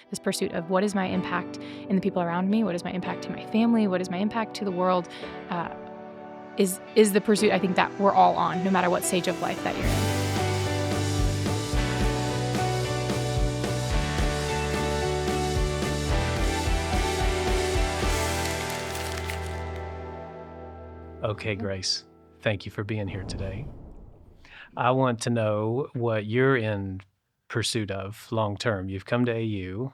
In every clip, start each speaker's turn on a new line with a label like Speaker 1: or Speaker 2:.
Speaker 1: this pursuit of what is my impact in the people around me, what is my impact to my family, what is my impact to the world, is the pursuit I think that we're all on, no matter what stage of life that you're in.
Speaker 2: Okay, Grace, thank you for being here today. I want to know what you're in pursuit of long term. You've come to AU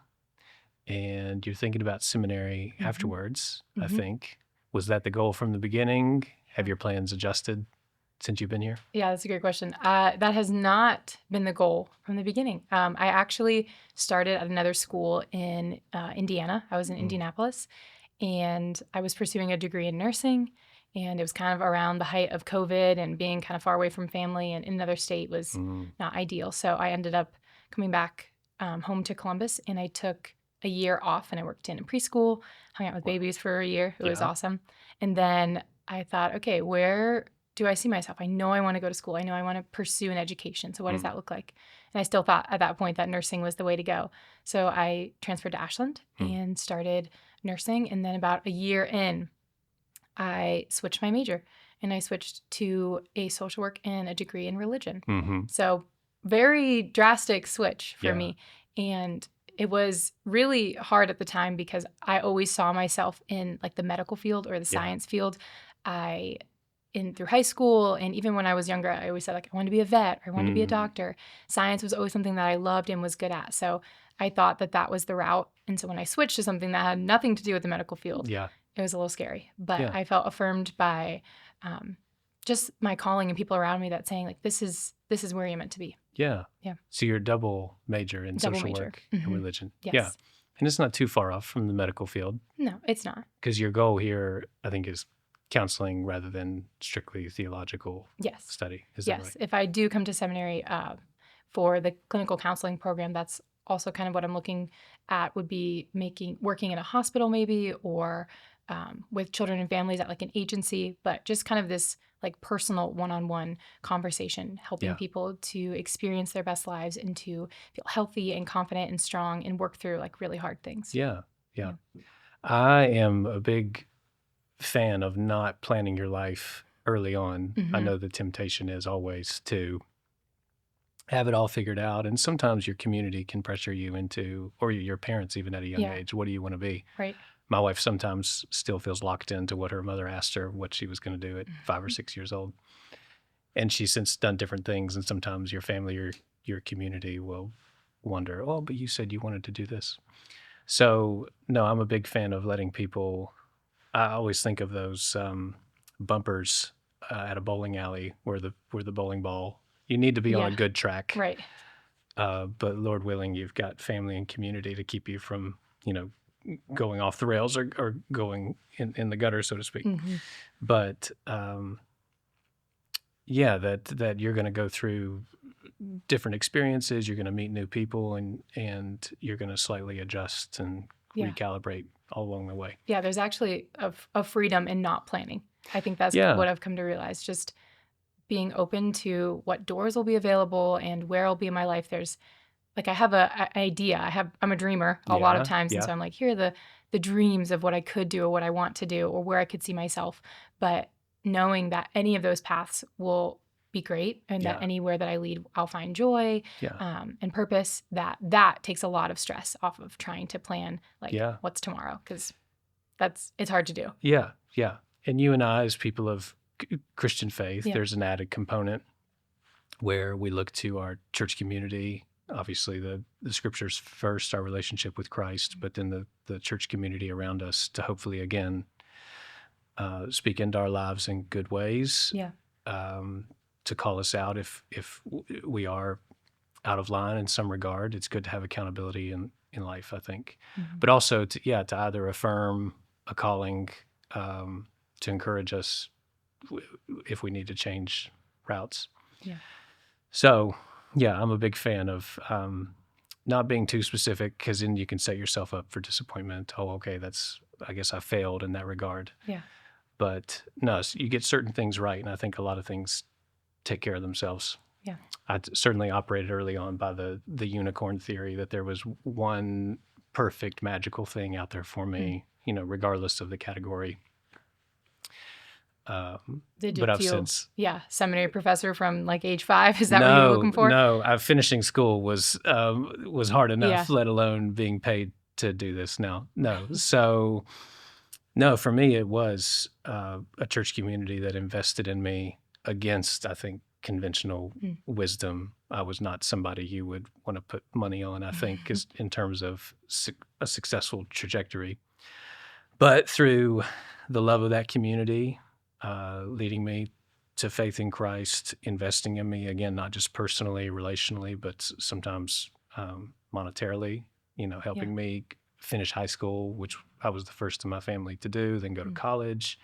Speaker 2: and you're thinking about seminary afterwards, I think. Was that the goal from the beginning? Have your plans adjusted since you've been here?
Speaker 1: Yeah, that's a great question. That has not been the goal from the beginning. I actually started at another school in Indiana. I was in Indianapolis, and I was pursuing a degree in nursing. And it was kind of around the height of COVID, and being kind of far away from family and in another state was not ideal. So I ended up coming back home to Columbus, and I took a year off, and I worked in preschool, hung out with babies for a year. It was awesome. And then I thought, okay, where do I see myself? I know I want to go to school. I know I want to pursue an education. So what does that look like? And I still thought at that point that nursing was the way to go. So I transferred to Ashland and started nursing. And then about a year in, I switched my major, and I switched to a social work and a degree in religion. So very drastic switch for me. And it was really hard at the time because I always saw myself in like the medical field or the science field. Through high school, and even when I was younger, I always said, like, I wanted to be a vet or I wanted to be a doctor. Science was always something that I loved and was good at. So I thought that that was the route. And so when I switched to something that had nothing to do with the medical field, it was a little scary. But I felt affirmed by just my calling and people around me that saying, like, this is where you're meant to be.
Speaker 2: Yeah. So you're a double major in social work and religion.
Speaker 1: Yes.
Speaker 2: Yeah. And it's not too far off from the medical field.
Speaker 1: No, it's not.
Speaker 2: Because your goal here, I think, is counseling rather than strictly theological study. Is that right?
Speaker 1: If I do come to seminary for the clinical counseling program, that's also kind of what I'm looking at, would be working in a hospital maybe, or with children and families at like an agency, but just kind of this like personal one-on-one conversation, helping people to experience their best lives and to feel healthy and confident and strong and work through like really hard things.
Speaker 2: Yeah. I am a big fan of not planning your life early on. I know the temptation is always to have it all figured out. And sometimes your community can pressure you into, or your parents even at a young age, what do you want to be?
Speaker 1: Right.
Speaker 2: My wife sometimes still feels locked into what her mother asked her what she was going to do at 5 or 6 years old. And she's since done different things. And sometimes your family or your community will wonder, oh, but you said you wanted to do this. So no, I'm a big fan of letting people, I always think of those bumpers at a bowling alley where the bowling ball, you need to be on a good track.
Speaker 1: Right.
Speaker 2: But Lord willing, you've got family and community to keep you from, going off the rails or going in the gutter, so to speak. But that you're going to go through different experiences, you're going to meet new people, and you're going to slightly adjust and recalibrate all along the way.
Speaker 1: Yeah, there's actually a freedom in not planning. I think that's what I've come to realize. Just being open to what doors will be available and where I'll be in my life. There's like, I have an idea. I'm a dreamer a lot of times. And so I'm like, here are the dreams of what I could do or what I want to do or where I could see myself. But knowing that any of those paths will be great, and that anywhere that I lead, I'll find joy and purpose, that takes a lot of stress off of trying to plan like what's tomorrow, because it's hard to do.
Speaker 2: Yeah. And you and I, as people of Christian faith, there's an added component where we look to our church community. Obviously, the scriptures first, our relationship with Christ, but then the church community around us to hopefully, again, speak into our lives in good ways, to call us out if we are out of line in some regard. It's good to have accountability in life, I think. But also to either affirm a calling, to encourage us if we need to change routes. So, I'm a big fan of not being too specific, because then you can set yourself up for disappointment. Oh, okay, I guess I failed in that regard. But no, so you get certain things right, and I think a lot of things take care of themselves. I certainly operated early on by the unicorn theory, that there was one perfect magical thing out there for me, regardless of the category.
Speaker 1: Did
Speaker 2: But
Speaker 1: it
Speaker 2: I've
Speaker 1: feel,
Speaker 2: since
Speaker 1: seminary professor from like age 5? Is that what you were looking for?
Speaker 2: no. Finishing school was hard enough,
Speaker 1: Yeah.
Speaker 2: let alone being paid to do this now. No,
Speaker 1: Right.
Speaker 2: so no, for me it was a church community that invested in me against, I think, conventional
Speaker 1: Mm.
Speaker 2: wisdom. I was not somebody you would want to put money on, I think, is in terms of a successful trajectory. But through the love of that community, leading me to faith in Christ, investing in me, again, not just personally, relationally, but sometimes monetarily, helping me finish high school, which I was the first in my family to do, then go to college.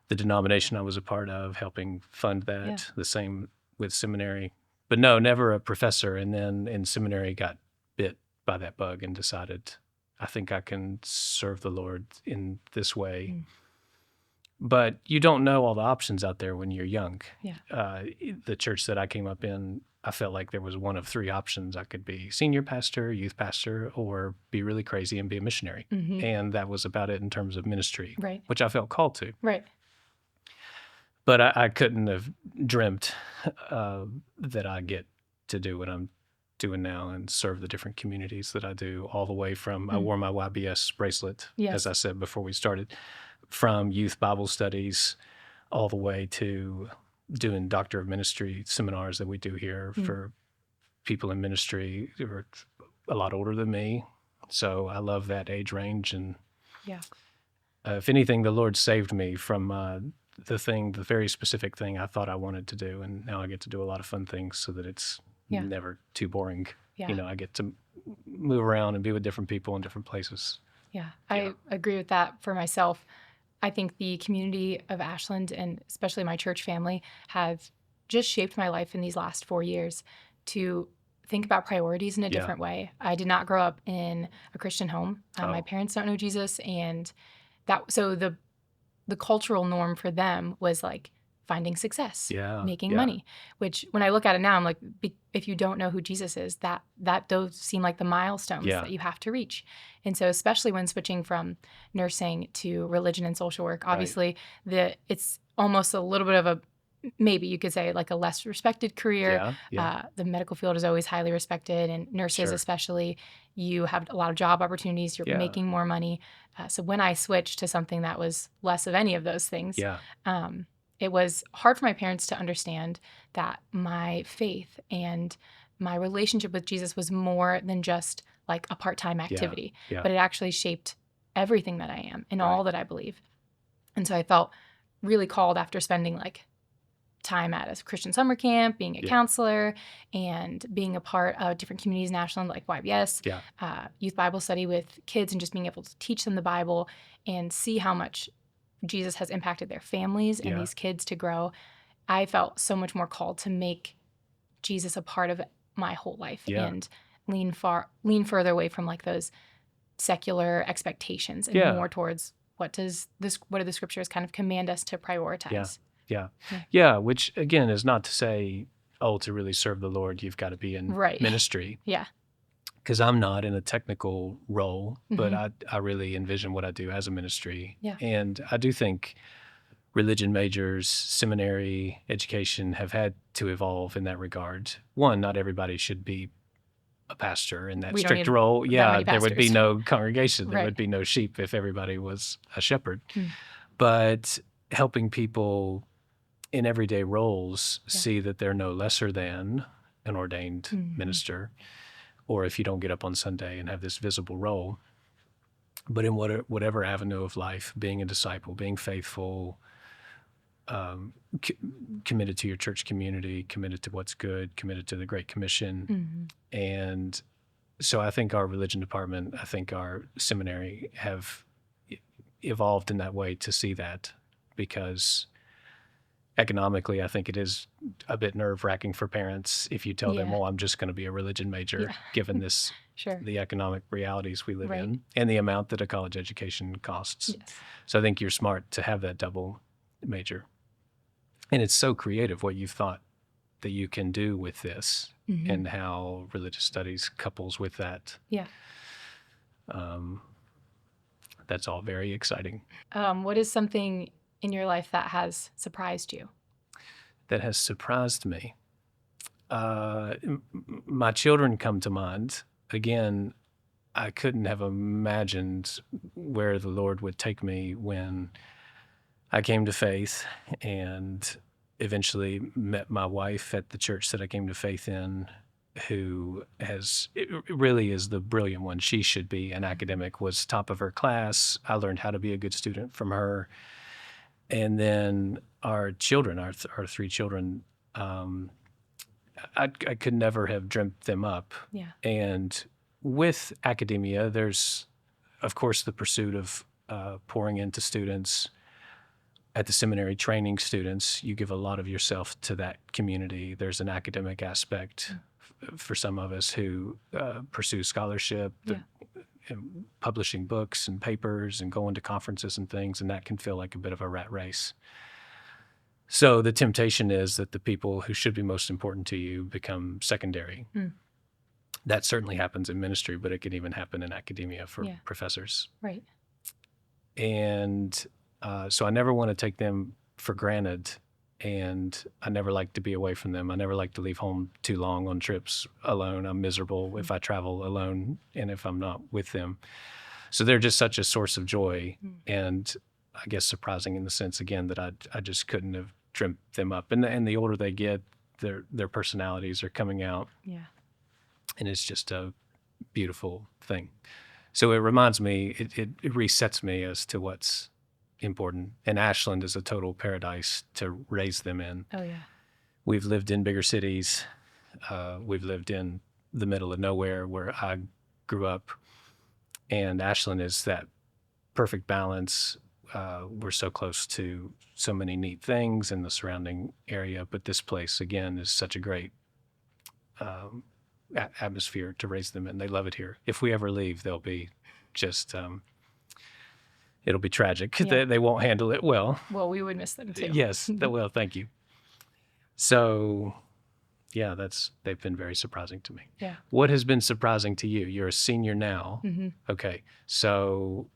Speaker 2: The denomination I was a part of, helping fund that, the same with seminary. But no, never a professor. And then in seminary got bit by that bug and decided, I think I can serve the Lord in this way. But you don't know all the options out there when you're young. The church that I came up in, I felt like there was one of 3 options. I could be senior pastor, youth pastor, or be really crazy and be a missionary. And that was about it in terms of ministry,
Speaker 1: Right.
Speaker 2: which I felt called to.
Speaker 1: Right.
Speaker 2: But I couldn't have dreamt that I get to do what I'm doing now and serve the different communities that I do, all the way from, I wore my YBS bracelet, as I said before we started, from youth Bible studies all the way to doing Doctor of Ministry seminars that we do here for people in ministry who are a lot older than me. So I love that age range. And if anything, the Lord saved me from the very specific thing I thought I wanted to do. And now I get to do a lot of fun things so that it's never too boring. I get to move around and be with different people in different places.
Speaker 1: I agree with that for myself. I think the community of Ashland and especially my church family have just shaped my life in these last 4 years to think about priorities in a different way. I did not grow up in a Christian home. My parents don't know Jesus, and so the cultural norm for them was like finding success, making money, which when I look at it now, I'm like, if you don't know who Jesus is, that those seem like the milestones that you have to reach. And so especially when switching from nursing to religion and social work, obviously it's almost a little bit of a, maybe you could say like a less respected career. The medical field is always highly respected, and nurses especially, you have a lot of job opportunities, you're making more money. So when I switched to something that was less of any of those things, it was hard for my parents to understand that my faith and my relationship with Jesus was more than just like a part-time activity, but it actually shaped everything that I am and all that I believe. And so I felt really called after spending like time at a Christian summer camp, being a counselor, and being a part of different communities in Ashland like YBS, youth Bible study with kids, and just being able to teach them the Bible and see how much Jesus has impacted their families and these kids to grow. I felt so much more called to make Jesus a part of my whole life and lean further away from like those secular expectations and more towards what do the scriptures kind of command us to prioritize.
Speaker 2: Which again is not to say, to really serve the Lord, you've got to be in ministry. Because I'm not in a technical role, but I really envision what I do as a ministry. And I do think religion majors, seminary education have had to evolve in that regard. One, not everybody should be a pastor in that strict role. There would be no congregation. There would be no sheep if everybody was a shepherd. But helping people in everyday roles see that they're no lesser than an ordained minister, or if you don't get up on Sunday and have this visible role, but in whatever avenue of life, being a disciple, being faithful, committed to your church community, committed to what's good, committed to the Great Commission. And so I think our religion department, I think our seminary have evolved in that way to see that, because economically, I think it is a bit nerve-wracking for parents if you tell them, well, I'm just going to be a religion major, given this, the economic realities we live in and the amount that a college education costs. So I think you're smart to have that double major. And it's so creative what you've thought that you can do with this and how religious studies couples with that. That's all very exciting.
Speaker 1: What is something in your life that has surprised you?
Speaker 2: That has surprised me. My children come to mind. Again, I couldn't have imagined where the Lord would take me when I came to faith and eventually met my wife at the church that I came to faith in, who it really is the brilliant one. She should be an academic, was top of her class. I learned how to be a good student from her. And then our children, our three children, I could never have dreamt them up.
Speaker 1: Yeah.
Speaker 2: And with academia, there's, of course, the pursuit of pouring into students. At the seminary, training students, you give a lot of yourself to that community. There's an academic aspect for some of us who pursue scholarship, and publishing books and papers and going to conferences and things, and that can feel like a bit of a rat race. So the temptation is that the people who should be most important to you become secondary. That certainly happens in ministry, but it can even happen in academia for professors.
Speaker 1: Right.
Speaker 2: And so I never want to take them for granted, and I never like to be away from them. I never like to leave home too long on trips alone. I'm miserable if I travel alone and if I'm not with them. So they're just such a source of joy, and I guess surprising in the sense, again, that I just couldn't have dreamt them up. And the older they get, their personalities are coming out.
Speaker 1: Yeah.
Speaker 2: And it's just a beautiful thing. So it reminds me, it resets me as to what's important. And Ashland is a total paradise to raise them in.
Speaker 1: Oh, yeah.
Speaker 2: We've lived in bigger cities. We've lived in the middle of nowhere where I grew up. And Ashland is that perfect balance. We're so close to so many neat things in the surrounding area. But this place, again, is such a great atmosphere to raise them in. They love it here. If we ever leave, they'll be just... it'll be tragic.
Speaker 1: Yeah.
Speaker 2: They won't handle it well.
Speaker 1: Well, we would miss them too.
Speaker 2: Yes, well, thank you. So, yeah, they've been very surprising to me.
Speaker 1: Yeah.
Speaker 2: What has been surprising to you? You're a senior now.
Speaker 1: Mm-hmm.
Speaker 2: Okay, so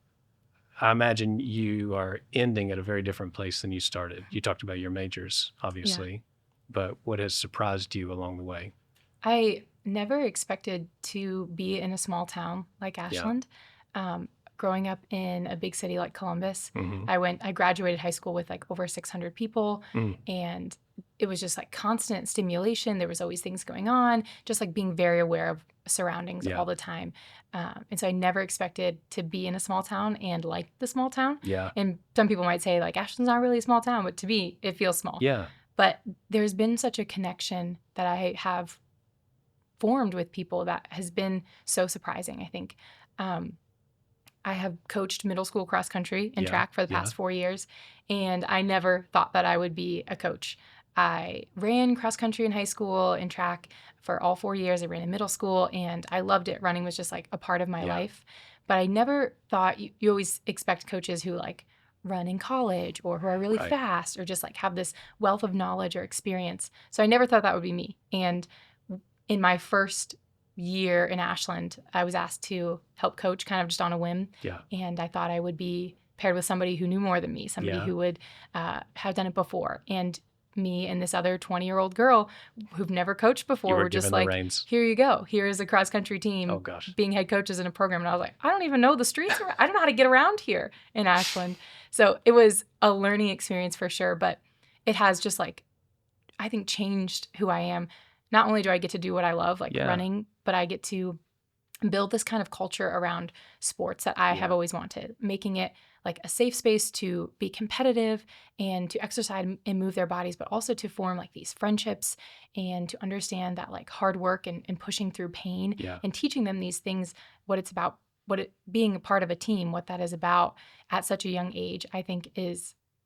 Speaker 2: I imagine you are ending at a very different place than you started. You talked about your majors, obviously, but what has surprised you along the way?
Speaker 1: I never expected to be in a small town like Ashland. Growing up in a big city like Columbus, I graduated high school with like over 600 people, and it was just like constant stimulation. There was always things going on, just like being very aware of surroundings all the time. And so I never expected to be in a small town and like the small town.
Speaker 2: Yeah.
Speaker 1: And some people might say like Ashland's not really a small town, but to me, it feels small.
Speaker 2: Yeah.
Speaker 1: But there's been such a connection that I have formed with people that has been so surprising, I think. I have coached middle school cross country and track for the past 4 years, and I never thought that I would be a coach. I ran cross country in high school and track for all 4 years. I ran in middle school, and I loved it. Running was just like a part of my life. But I never thought, you always expect coaches who like run in college or who are really fast or just like have this wealth of knowledge or experience. So I never thought that would be me. And in my first year in Ashland, I was asked to help coach kind of just on a whim.
Speaker 2: Yeah.
Speaker 1: And I thought I would be paired with somebody who knew more than me, somebody who would have done it before. And me and this other 20-year-old girl who've never coached before were just like, here you go. Here is a cross country team being head coaches in a program. And I was like, I don't even know the streets. I don't know how to get around here in Ashland. So it was a learning experience for sure. But it has just like, I think, changed who I am. Not only do I get to do what I love, like running, but I get to build this kind of culture around sports that I have always wanted, making it like a safe space to be competitive and to exercise and move their bodies, but also to form like these friendships and to understand that like hard work and pushing through pain and teaching them these things, what it's about, being a part of a team, what that is about at such a young age, I think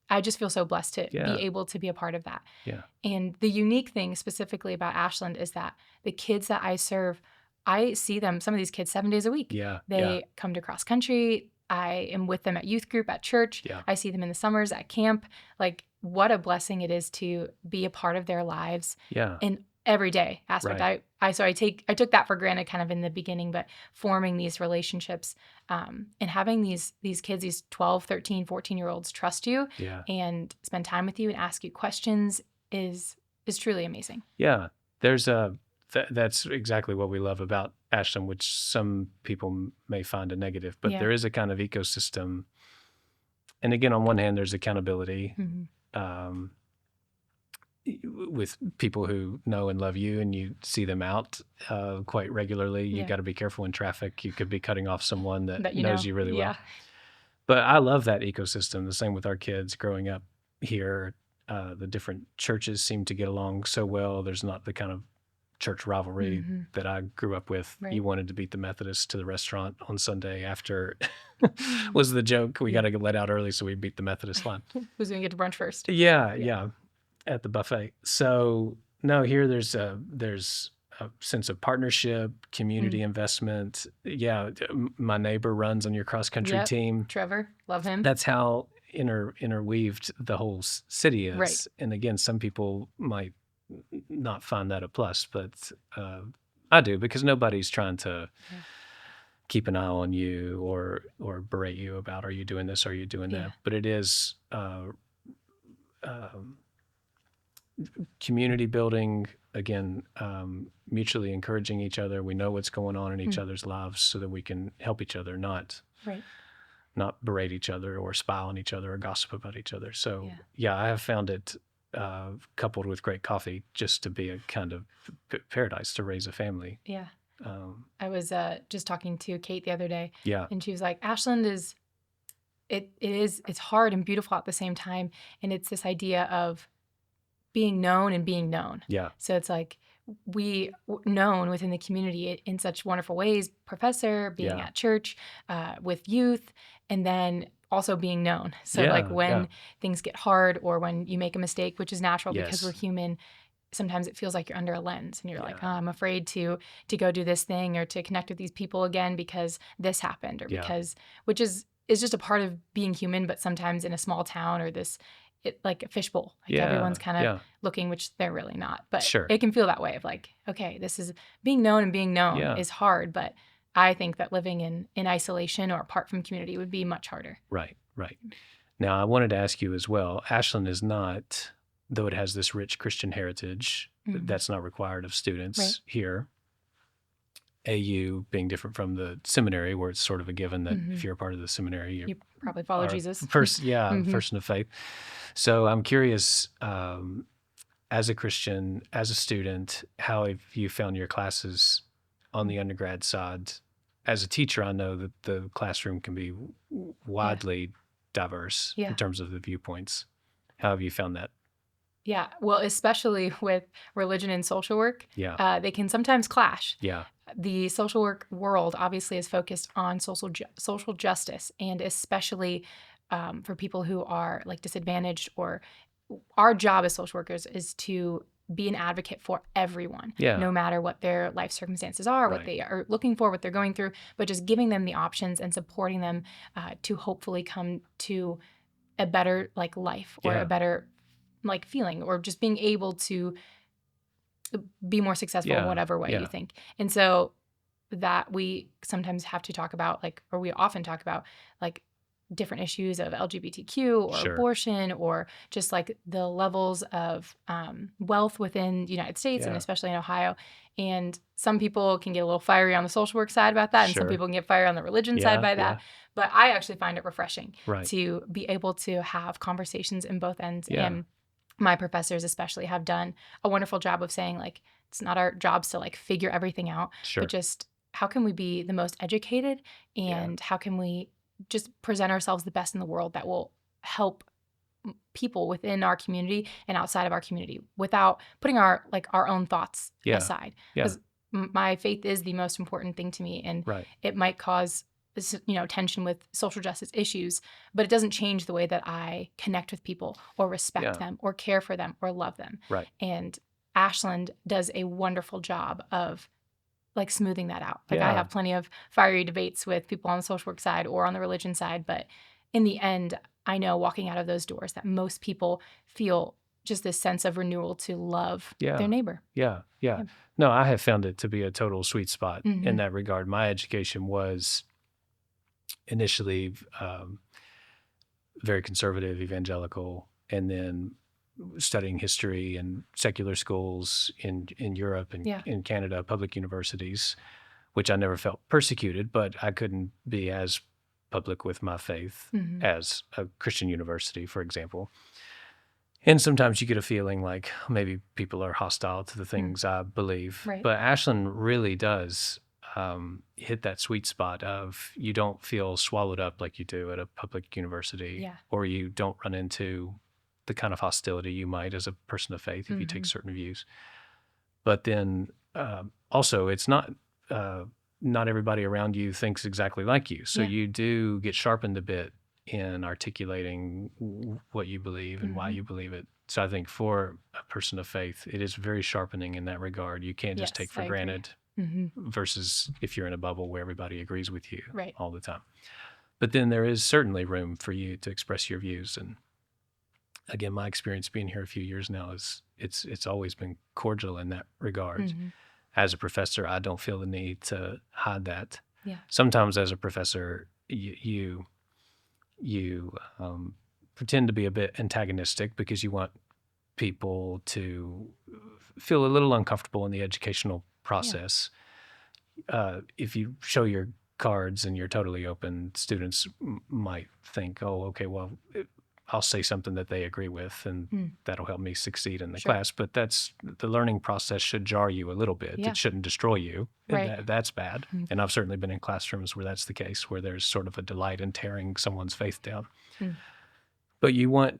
Speaker 1: I just feel so blessed to be able to be a part of that.
Speaker 2: Yeah.
Speaker 1: And the unique thing specifically about Ashland is that the kids that I serve, I see them, some of these kids, 7 days a week.
Speaker 2: Yeah.
Speaker 1: They come to cross country. I am with them at youth group, at church.
Speaker 2: Yeah.
Speaker 1: I see them in the summers at camp. Like, what a blessing it is to be a part of their lives.
Speaker 2: Yeah.
Speaker 1: And everyday aspect.
Speaker 2: Right.
Speaker 1: I took that for granted kind of in the beginning, but forming these relationships and having these kids, these 12, 13, 14-year-olds trust you
Speaker 2: Yeah.
Speaker 1: and spend time with you and ask you questions is truly amazing.
Speaker 2: Yeah. There's that's exactly what we love about Ashland, which some people may find a negative, but
Speaker 1: Yeah.
Speaker 2: there is a kind of ecosystem. And again, on one hand, there's accountability.
Speaker 1: Mm-hmm.
Speaker 2: With people who know and love you and you see them out quite regularly. You
Speaker 1: Yeah.
Speaker 2: got to be careful in traffic. You could be cutting off someone that
Speaker 1: you
Speaker 2: knows
Speaker 1: know.
Speaker 2: you really
Speaker 1: Yeah.
Speaker 2: well. But I love that ecosystem. The same with our kids growing up here. The different churches seem to get along so well. There's not the kind of church rivalry
Speaker 1: Mm-hmm.
Speaker 2: that I grew up with.
Speaker 1: Right.
Speaker 2: You wanted to beat the Methodists to the restaurant on Sunday after was the joke. We got to get let out early, so we beat the Methodist line.
Speaker 1: Who's going to get to brunch first?
Speaker 2: Yeah. At the buffet. So no, here there's a sense of partnership, community investment. Yeah, my neighbor runs on your cross country team.
Speaker 1: Trevor, love him.
Speaker 2: That's how interweaved the whole city is.
Speaker 1: Right.
Speaker 2: And again, some people might not find that a plus, but I do, because nobody's trying to keep an eye on you or berate you about, are you doing this, are you doing that? But it is community building, again, mutually encouraging each other. We know what's going on in each other's lives so that we can help each other, not berate each other or spy on each other or gossip about each other. So I have found it, coupled with great coffee, just to be a kind of paradise to raise a family.
Speaker 1: Yeah. I was just talking to Kate the other day, and she was like, Ashland is, it's hard and beautiful at the same time. And it's this idea of being known and being known.
Speaker 2: Yeah.
Speaker 1: So it's like we known within the community in such wonderful ways, professor, being at church, with youth, and then also being known. So like when things get hard or when you make a mistake, which is natural because we're human, sometimes it feels like you're under a lens and you're like, oh, I'm afraid to go do this thing or to connect with these people again because this happened or because, which is just a part of being human, but sometimes in a small town or like a fishbowl, like everyone's kind of looking, which they're really not, but it can feel that way of like, okay, this is being known, and being known is hard. But I think that living in isolation or apart from community would be much harder.
Speaker 2: Right. Now I wanted to ask you as well, Ashland is not, though it has this rich Christian heritage, that's not required of students here. AU being different from the seminary, where it's sort of a given that if you're a part of the seminary, you
Speaker 1: probably follow Jesus.
Speaker 2: Person of faith. So I'm curious, as a Christian, as a student, how have you found your classes on the undergrad side? As a teacher, I know that the classroom can be widely diverse in terms of the viewpoints. How have you found that?
Speaker 1: Yeah, well, especially with religion and social work, they can sometimes clash.
Speaker 2: Yeah.
Speaker 1: The social work world obviously is focused on social justice, and especially for people who are like disadvantaged, or our job as social workers is to be an advocate for everyone, no matter what their life circumstances are, what they are looking for, what they're going through, but just giving them the options and supporting them to hopefully come to a better like life or a better like feeling, or just being able to be more successful in whatever way you think. And so that we sometimes have to talk about or we often talk about like different issues of LGBTQ or abortion, or just like the levels of wealth within the United States and especially in Ohio. And some people can get a little fiery on the social work side about that, and some people can get fiery on the religion side by that. But I actually find it refreshing to be able to have conversations in both ends. And my professors especially have done a wonderful job of saying like, it's not our jobs to like figure everything out, but just how can we be the most educated, and how can we just present ourselves the best in the world that will help people within our community and outside of our community without putting our own thoughts aside. Because my faith is the most important thing to me, and it might cause tension with social justice issues, but it doesn't change the way that I connect with people or respect them or care for them or love them. And Ashland does a wonderful job of like smoothing that out. Like I have plenty of fiery debates with people on the social work side or on the religion side, but in the end, I know walking out of those doors that most people feel just this sense of renewal to love their neighbor.
Speaker 2: Yeah. No, I have found it to be a total sweet spot in that regard. My education was initially very conservative, evangelical, and then studying history in secular schools in Europe and in Canada, public universities, which I never felt persecuted, but I couldn't be as public with my faith as a Christian university, for example. And sometimes you get a feeling like maybe people are hostile to the things I believe.
Speaker 1: Right.
Speaker 2: But Ashland really does hit that sweet spot of you don't feel swallowed up like you do at a public university, or you don't run into the kind of hostility you might as a person of faith if you take certain views. But then also it's not everybody around you thinks exactly like you. So you do get sharpened a bit in articulating what you believe and why you believe it. So I think for a person of faith, it is very sharpening in that regard. You can't just take for granted versus if you're in a bubble where everybody agrees with you all the time. But then there is certainly room for you to express your views. And again, my experience being here a few years now is it's always been cordial in that regard. As a professor, I don't feel the need to hide that. Sometimes as a professor, you pretend to be a bit antagonistic because you want people to feel a little uncomfortable in the educational process. If you show your cards and you're totally open, students might think, oh, okay, well, I'll say something that they agree with and that'll help me succeed in the class. But the learning process should jar you a little bit. It shouldn't destroy you. That's bad. And I've certainly been in classrooms where that's the case, where there's sort of a delight in tearing someone's faith down. But you want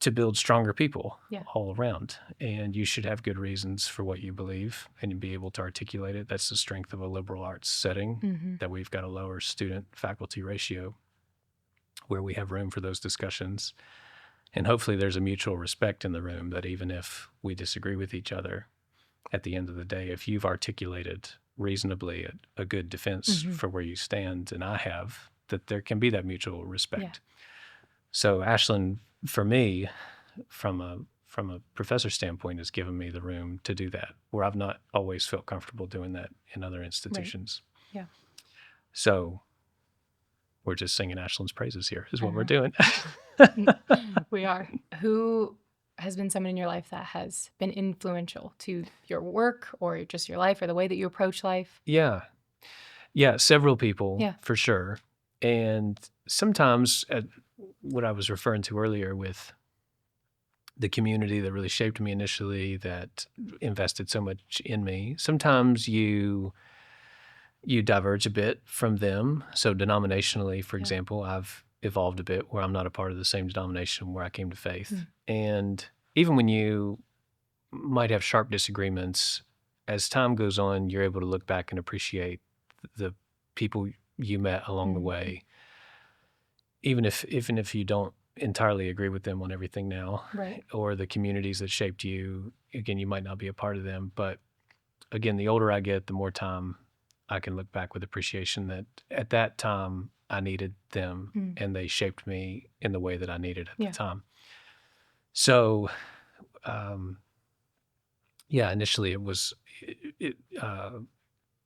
Speaker 2: to build stronger people all around, and you should have good reasons for what you believe and be able to articulate it. That's the strength of a liberal arts setting, that we've got a lower student-faculty ratio where we have room for those discussions. And hopefully there's a mutual respect in the room that even if we disagree with each other, at the end of the day, if you've articulated reasonably a good defense for where you stand, and I have, that there can be that mutual respect. So Ashland, for me, from a professor standpoint, has given me the room to do that, where I've not always felt comfortable doing that in other institutions. So we're just singing Ashland's praises here is what we're doing.
Speaker 1: We are. Who has been someone in your life that has been influential to your work or just your life or the way that you approach life?
Speaker 2: Yeah, several people for sure. And sometimes what I was referring to earlier with the community that really shaped me initially, that invested so much in me, sometimes you diverge a bit from them. So denominationally, for example, I've evolved a bit where I'm not a part of the same denomination where I came to faith. And even when you might have sharp disagreements, as time goes on, you're able to look back and appreciate the people you met along the way. Even if you don't entirely agree with them on everything now, or the communities that shaped you, again, you might not be a part of them. But again, the older I get, the more time I can look back with appreciation that at that time I needed them and they shaped me in the way that I needed at the time. So, initially it was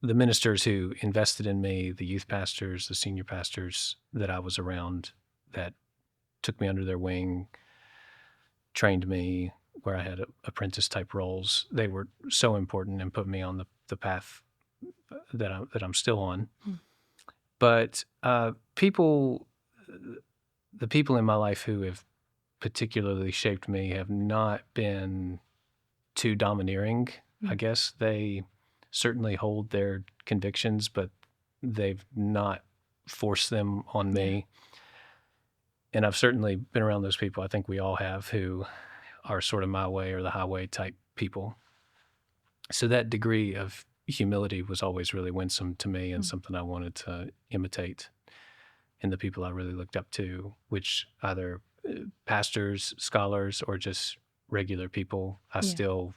Speaker 2: the ministers who invested in me, the youth pastors, the senior pastors that I was around that took me under their wing, trained me where I had apprentice type roles. They were so important and put me on the path that I'm still on. But the people in my life who have particularly shaped me have not been too domineering. I guess they certainly hold their convictions, but they've not forced them on me. And I've certainly been around those people. I think we all have, who are sort of my way or the highway type people. So that degree of humility was always really winsome to me and something I wanted to imitate in the people I really looked up to, which either pastors, scholars, or just regular people. I still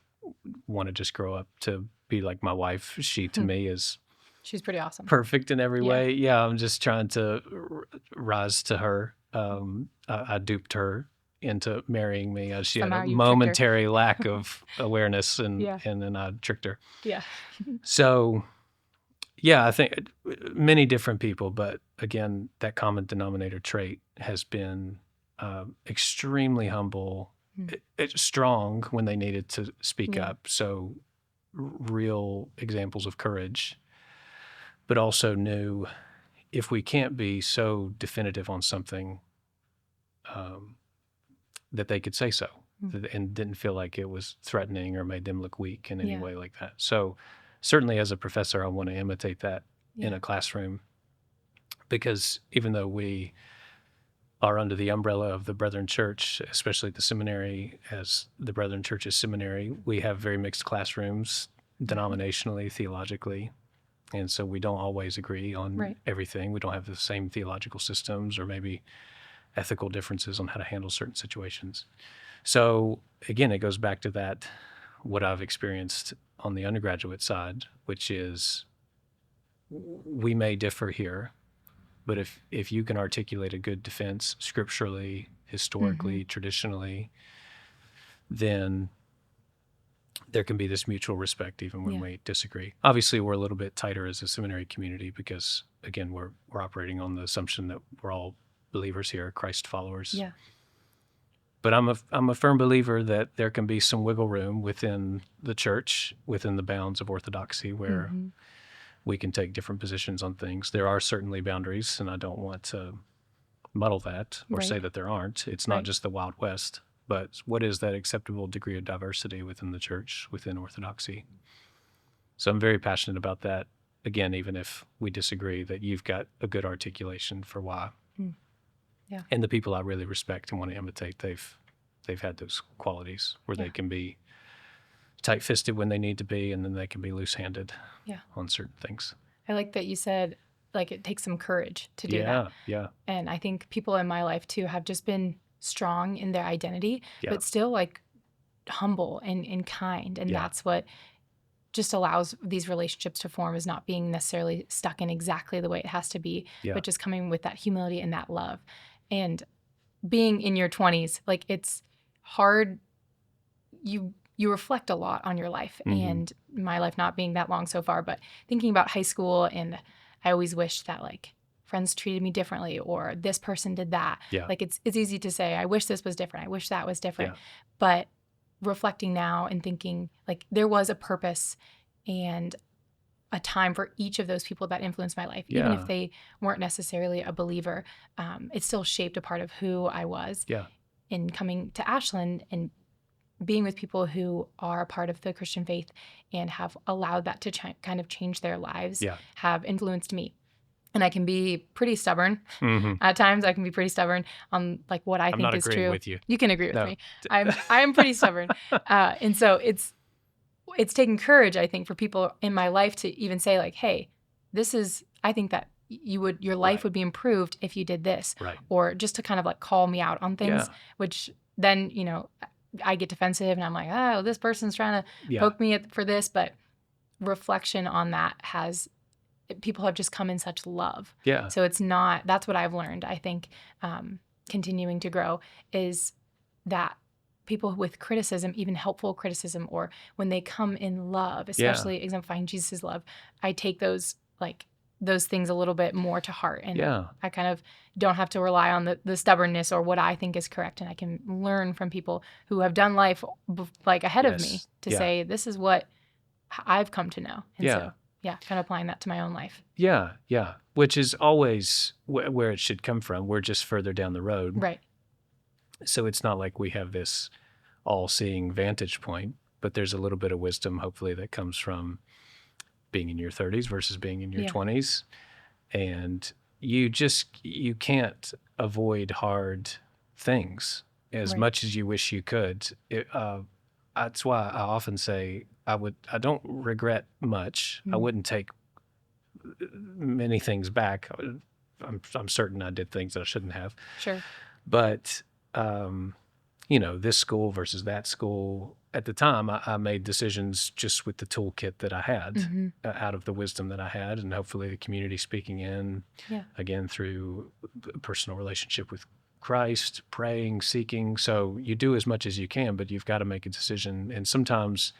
Speaker 2: want to just grow up to be like my wife. She, to me, is
Speaker 1: she's pretty awesome,
Speaker 2: perfect in every way. I'm just trying to rise to her. I duped her into marrying me. She had
Speaker 1: Somehow
Speaker 2: a
Speaker 1: you tricked her.
Speaker 2: momentary lack of awareness, and
Speaker 1: Yeah.
Speaker 2: then I tricked her.
Speaker 1: Yeah.
Speaker 2: So, yeah, I think many different people, but again, that common denominator trait has been extremely humble, strong when they needed to speak
Speaker 1: Yeah.
Speaker 2: up. So, real examples of courage, but also knew if we can't be so definitive on something, that they could say so, and didn't feel like it was threatening or made them look weak in any
Speaker 1: Yeah.
Speaker 2: way like that. So certainly as a professor, I want to imitate that in
Speaker 1: Yeah.
Speaker 2: a classroom, because even though we are under the umbrella of the Brethren Church, especially the seminary, as the Brethren Church's seminary, we have very mixed classrooms denominationally, theologically. And so we don't always agree on
Speaker 1: Right.
Speaker 2: everything. We don't have the same theological systems or maybe ethical differences on how to handle certain situations. So again, it goes back to that, what I've experienced on the undergraduate side, which is we may differ here, but if you can articulate a good defense scripturally, historically, traditionally, then there can be this mutual respect even when we disagree. Obviously, we're a little bit tighter as a seminary community because, again, we're operating on the assumption that we're all believers here, Christ followers.
Speaker 1: Yeah.
Speaker 2: But I'm a firm believer that there can be some wiggle room within the church, within the bounds of orthodoxy, where we can take different positions on things. There are certainly boundaries, and I don't want to muddle that or say that there aren't. It's not just the Wild West, but what is that acceptable degree of diversity within the church, within orthodoxy? So I'm very passionate about that. Again, even if we disagree, that you've got a good articulation for why.
Speaker 1: Yeah.
Speaker 2: And the people I really respect and want to imitate, they've had those qualities where they can be tight-fisted when they need to be, and then they can be loose-handed on certain things.
Speaker 1: I like that you said, like, it takes some courage to do that.
Speaker 2: Yeah.
Speaker 1: And I think people in my life too have just been strong in their identity, but still like humble and kind. And that's what just allows these relationships to form, is not being necessarily stuck in exactly the way it has to be, but just coming with that humility and that love. And being in your 20s, like, it's hard. You reflect a lot on your life, and my life not being that long so far, but thinking about high school, and I always wish that like friends treated me differently, or this person did that. Like, it's easy to say, I wish this was different, I wish that was different. But reflecting now and thinking, like, there was a purpose and a time for each of those people that influenced my life. Even if they weren't necessarily a believer, it still shaped a part of who I was. In coming to Ashland and being with people who are a part of the Christian faith and have allowed that to kind of change their lives, have influenced me. And I can be pretty stubborn. At times I can be pretty stubborn on like what I think is true. I'm not agreeing
Speaker 2: with you.
Speaker 1: You can agree with me. I'm pretty stubborn. And so it's taken courage, I think, for people in my life to even say like, hey, I think that your life would be improved if you did this. Or just to kind of like call me out on things, which then, I get defensive and I'm like, oh, this person's trying to poke me for this. But reflection on that people have just come in such love. So it's not, that's what I've learned, I think, continuing to grow, is that people with criticism, even helpful criticism, or when they come in love, especially exemplifying Jesus' love, I take those things a little bit more to heart. And I kind of don't have to rely on the stubbornness or what I think is correct. And I can learn from people who have done life like ahead of me to say, this is what I've come to know. And so, kind of applying that to my own life.
Speaker 2: Which is always where it should come from. We're just further down the road.
Speaker 1: Right.
Speaker 2: So it's not like we have this all-seeing vantage point, but there's a little bit of wisdom, hopefully, that comes from being in your 30s versus being in your 20s. And you can't avoid hard things as much as you wish you could. That's why I often say I don't regret much. I wouldn't take many things back. I'm certain I did things that I shouldn't have.
Speaker 1: Sure.
Speaker 2: But this school versus that school. At the time, I made decisions just with the toolkit that I had, out of the wisdom that I had, and hopefully the community speaking in, again, through a personal relationship with Christ, praying, seeking. So you do as much as you can, but you've got to make a decision. And sometimes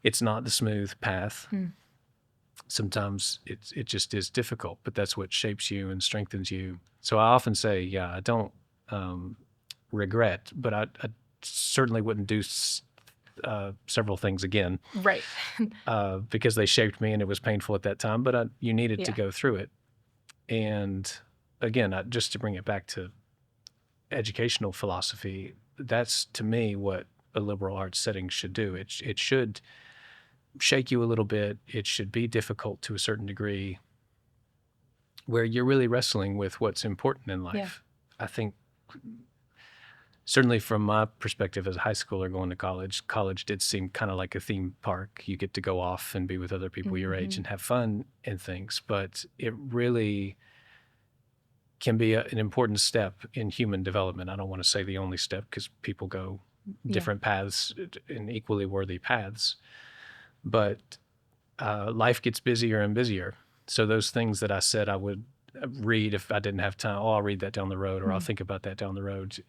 Speaker 2: it's not the smooth path. Sometimes it just is difficult, but that's what shapes you and strengthens you. So I often say, yeah, I don't regret, but I certainly wouldn't do several things again.
Speaker 1: Right.
Speaker 2: Because they shaped me and it was painful at that time, but you needed to go through it. And again, just to bring it back to educational philosophy, that's to me what a liberal arts setting should do. It should shake you a little bit. It should be difficult to a certain degree, where you're really wrestling with what's important in life. Yeah. I think certainly from my perspective as a high schooler going to college did seem kind of like a theme park. You get to go off and be with other people your age and have fun and things, but it really can be an important step in human development. I don't want to say the only step, because people go different paths and equally worthy paths. But life gets busier and busier. So those things that I said I would read if I didn't have time, I'll read that down the road, or I'll think about that down the road.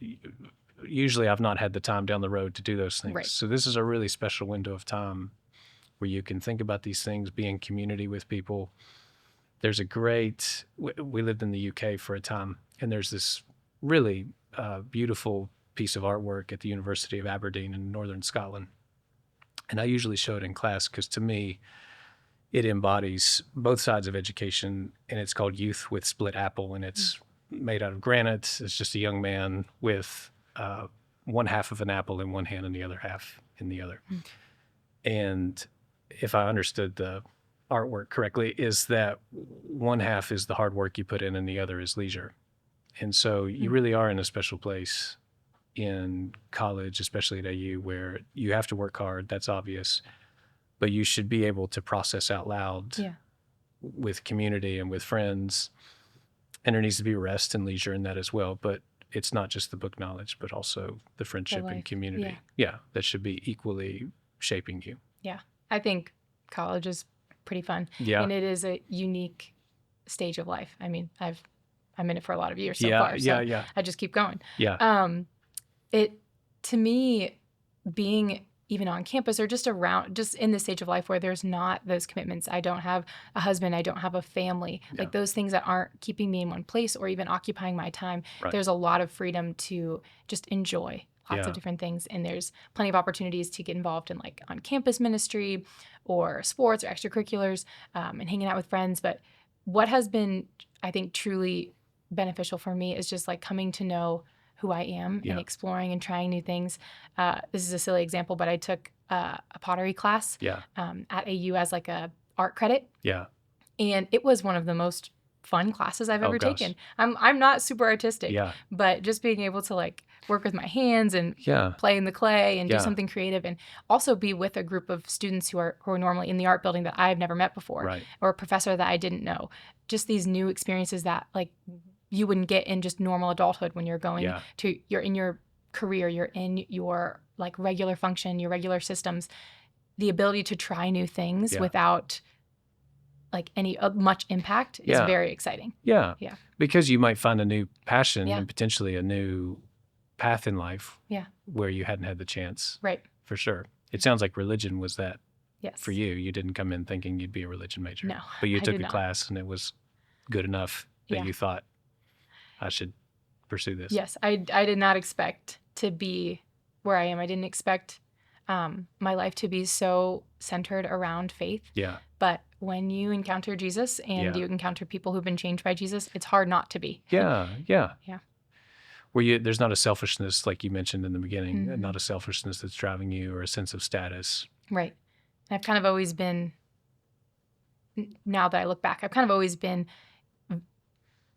Speaker 2: Usually I've not had the time down the road to do those things. Right. So this is a really special window of time where you can think about these things, be in community with people. There's a great, we lived in the UK for a time, and there's this really beautiful piece of artwork at the University of Aberdeen in northern Scotland. And I usually show it in class because to me, it embodies both sides of education, and it's called Youth with Split Apple, and it's made out of granite. It's just a young man with one half of an apple in one hand and the other half in the other. And if I understood the artwork correctly, is that one half is the hard work you put in and the other is leisure. And so you really are in a special place in college, especially at AU, where you have to work hard. That's obvious. But you should be able to process out loud with community and with friends. And there needs to be rest and leisure in that as well. But it's not just the book knowledge, but also the friendship and community. Yeah, that should be equally shaping you.
Speaker 1: Yeah, I think college is pretty fun.
Speaker 2: Yeah.
Speaker 1: And it is a unique stage of life. I mean, I'm in it for a lot of years so far. So I just keep going.
Speaker 2: Yeah.
Speaker 1: To me, being even on campus or just around, just in this stage of life where there's not those commitments. I don't have a husband. I don't have a family. Yeah. Like those things that aren't keeping me in one place or even occupying my time. Right. There's a lot of freedom to just enjoy lots of different things. And there's plenty of opportunities to get involved in like on campus ministry or sports or extracurriculars and hanging out with friends. But what has been, I think, truly beneficial for me is just like coming to know who I am and exploring and trying new things. This is a silly example, but I took a pottery class at AU as like a art credit.
Speaker 2: Yeah.
Speaker 1: And it was one of the most fun classes I've ever taken. I'm not super artistic, but just being able to like work with my hands and play in the clay and do something creative, and also be with a group of students who are normally in the art building that I've never met before, or a professor that I didn't know. Just these new experiences that like you wouldn't get in just normal adulthood when you're going to, you're in your career, you're in your like regular function, your regular systems. The ability to try new things without like any much impact is very exciting.
Speaker 2: Yeah. Because you might find a new passion and potentially a new path in life where you hadn't had the chance.
Speaker 1: Right.
Speaker 2: For sure. It sounds like religion was that for you. You didn't come in thinking you'd be a religion major.
Speaker 1: No,
Speaker 2: but you took a class and it was good enough that you thought, I should pursue this.
Speaker 1: Yes, I did not expect to be where I am. I didn't expect my life to be so centered around faith.
Speaker 2: Yeah.
Speaker 1: But when you encounter Jesus and you encounter people who've been changed by Jesus, it's hard not to be.
Speaker 2: Yeah. Where there's not a selfishness like you mentioned in the beginning, and not a selfishness that's driving you or a sense of status.
Speaker 1: Right. And I've kind of always been, now that I look back, I've kind of always been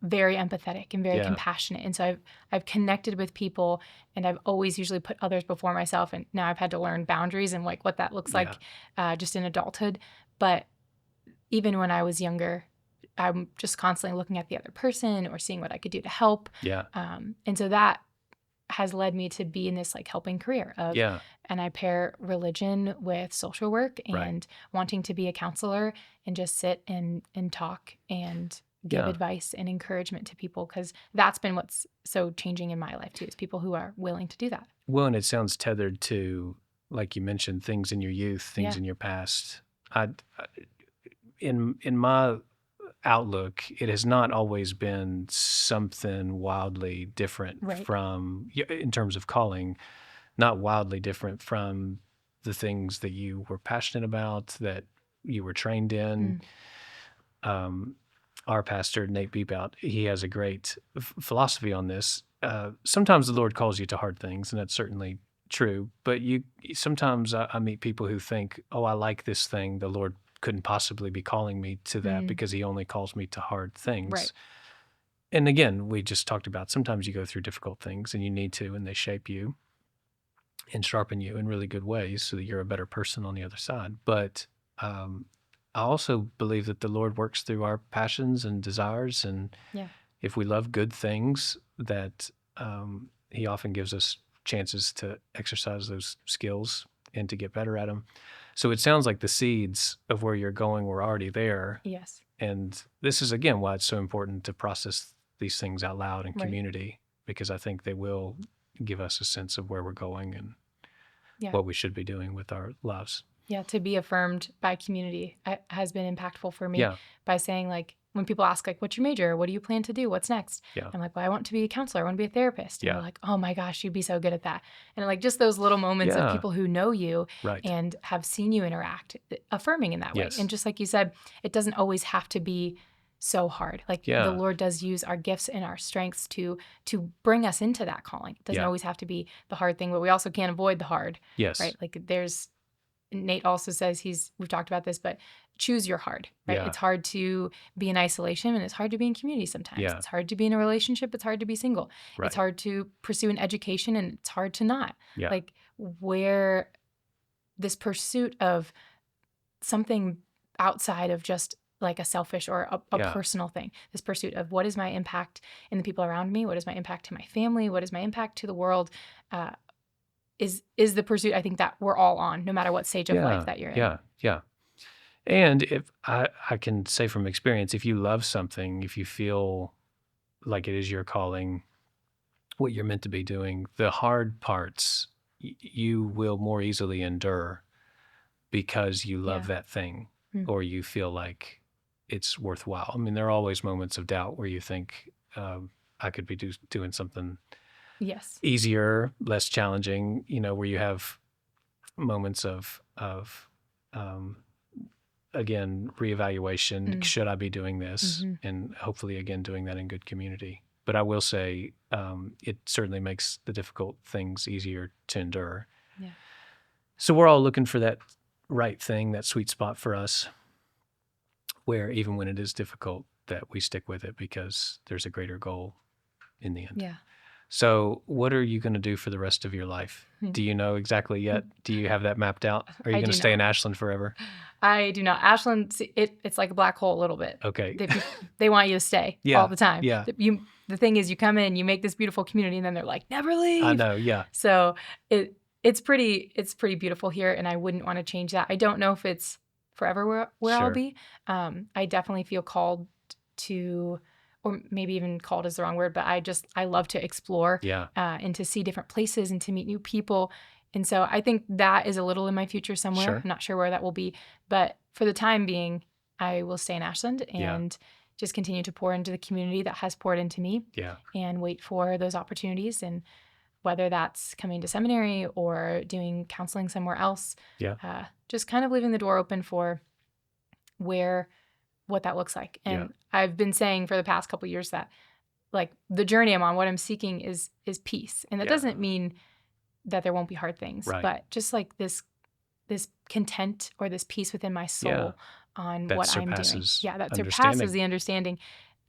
Speaker 1: very empathetic and very compassionate. And so I've connected with people, and I've always usually put others before myself. And now I've had to learn boundaries and like what that looks like just in adulthood. But even when I was younger, I'm just constantly looking at the other person or seeing what I could do to help.
Speaker 2: Yeah.
Speaker 1: And so that has led me to be in this like helping career of, and I pair religion with social work and wanting to be a counselor and just sit and talk and give
Speaker 2: Yeah.
Speaker 1: advice and encouragement to people, because that's been what's so changing in my life too, is people who are willing to do that.
Speaker 2: Well, and it sounds tethered to, like you mentioned, things in your youth, things
Speaker 1: Yeah.
Speaker 2: in your past. In my outlook, it has not always been something wildly different
Speaker 1: Right.
Speaker 2: from, in terms of calling, not wildly different from the things that you were passionate about, that you were trained in. Our pastor, Nate Beebout, he has a great philosophy on this. Sometimes the Lord calls you to hard things, and that's certainly true. But sometimes I meet people who think, oh, I like this thing. The Lord couldn't possibly be calling me to that because he only calls me to hard things.
Speaker 1: Right.
Speaker 2: And again, we just talked about sometimes you go through difficult things and you need to, and they shape you and sharpen you in really good ways so that you're a better person on the other side. But I also believe that the Lord works through our passions and desires. And
Speaker 1: Yeah.
Speaker 2: if we love good things, that he often gives us chances to exercise those skills and to get better at them. So it sounds like the seeds of where you're going were already there.
Speaker 1: Yes.
Speaker 2: And this is, again, why it's so important to process these things out loud in
Speaker 1: Right.
Speaker 2: community, because I think they will give us a sense of where we're going and
Speaker 1: Yeah.
Speaker 2: what we should be doing with our lives.
Speaker 1: Yeah, to be affirmed by community has been impactful for me.
Speaker 2: Yeah.
Speaker 1: By saying, like, when people ask, like, what's your major? What do you plan to do? What's next?
Speaker 2: Yeah.
Speaker 1: I'm like, well, I want to be a counselor. I want to be a therapist. And
Speaker 2: Yeah.
Speaker 1: they're like, oh my gosh, you'd be so good at that. And like just those little moments of
Speaker 2: Yeah.
Speaker 1: people who know you
Speaker 2: Right.
Speaker 1: and have seen you interact, affirming in that way.
Speaker 2: Yes.
Speaker 1: And just like you said, it doesn't always have to be so hard. Like
Speaker 2: Yeah.
Speaker 1: the Lord does use our gifts and our strengths to bring us into that calling. It doesn't
Speaker 2: Yeah.
Speaker 1: always have to be the hard thing, but we also can't avoid the hard.
Speaker 2: Yes.
Speaker 1: Right? Like Nate also says we've talked about this, but choose your hard, right?
Speaker 2: Yeah.
Speaker 1: It's hard to be in isolation and it's hard to be in community sometimes.
Speaker 2: Yeah.
Speaker 1: It's hard to be in a relationship. It's hard to be single.
Speaker 2: Right.
Speaker 1: It's hard to pursue an education and it's hard to not.
Speaker 2: Yeah.
Speaker 1: Like where this pursuit of something outside of just like a selfish or a
Speaker 2: Yeah.
Speaker 1: personal thing, this pursuit of what is my impact in the people around me? What is my impact to my family? What is my impact to the world? Is the pursuit I think that we're all on, no matter what stage of life that you're in.
Speaker 2: Yeah. Yeah. And if I can say from experience, if you love something, if you feel like it is your calling, what you're meant to be doing, the hard parts you will more easily endure because you love that thing or you feel like it's worthwhile. I mean, there are always moments of doubt where you think, I could be doing something
Speaker 1: Yes.
Speaker 2: easier, less challenging, where you have moments of again, reevaluation. Should I be doing this? And hopefully, again, doing that in good community. But I will say it certainly makes the difficult things easier to endure.
Speaker 1: Yeah.
Speaker 2: So we're all looking for that right thing, that sweet spot for us, where even when it is difficult, that we stick with it because there's a greater goal in the end.
Speaker 1: Yeah.
Speaker 2: So what are you going to do for the rest of your life? Do you know exactly yet? Do you have that mapped out? Are you going to stay in Ashland forever?
Speaker 1: I do not. Ashland, it's like a black hole a little bit.
Speaker 2: Okay.
Speaker 1: They want you to stay all the time.
Speaker 2: Yeah.
Speaker 1: The thing is, you come in, you make this beautiful community, and then they're like, never leave.
Speaker 2: I know, yeah.
Speaker 1: So it's pretty beautiful here, and I wouldn't want to change that. I don't know if it's forever where I'll be. I definitely feel called to, or maybe even called is the wrong word, but I love to explore and to see different places and to meet new people. And so I think that is a little in my future somewhere.
Speaker 2: Sure.
Speaker 1: I'm not sure where that will be, but for the time being, I will stay in Ashland and just continue to pour into the community that has poured into me and wait for those opportunities. And whether that's coming to seminary or doing counseling somewhere else, just kind of leaving the door open for what that looks like. And I've been saying for the past couple of years that like the journey I'm on, what I'm seeking is peace. And that doesn't mean that there won't be hard things, but just like this content or this peace within my soul on
Speaker 2: that
Speaker 1: what I'm doing. Yeah, that surpasses the understanding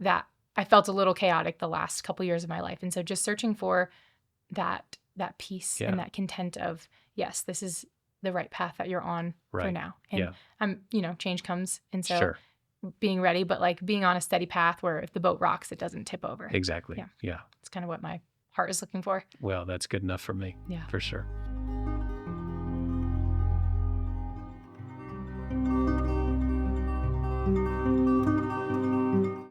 Speaker 1: that I felt a little chaotic the last couple of years of my life. And so just searching for that peace and that content of, yes, this is the right path that you're on for now. And I'm, change comes. And so being ready, but like being on a steady path where if the boat rocks, it doesn't tip over.
Speaker 2: Exactly. Yeah.
Speaker 1: It's kind of what my heart is looking for.
Speaker 2: Well, that's good enough for me.
Speaker 1: Yeah.
Speaker 2: For sure.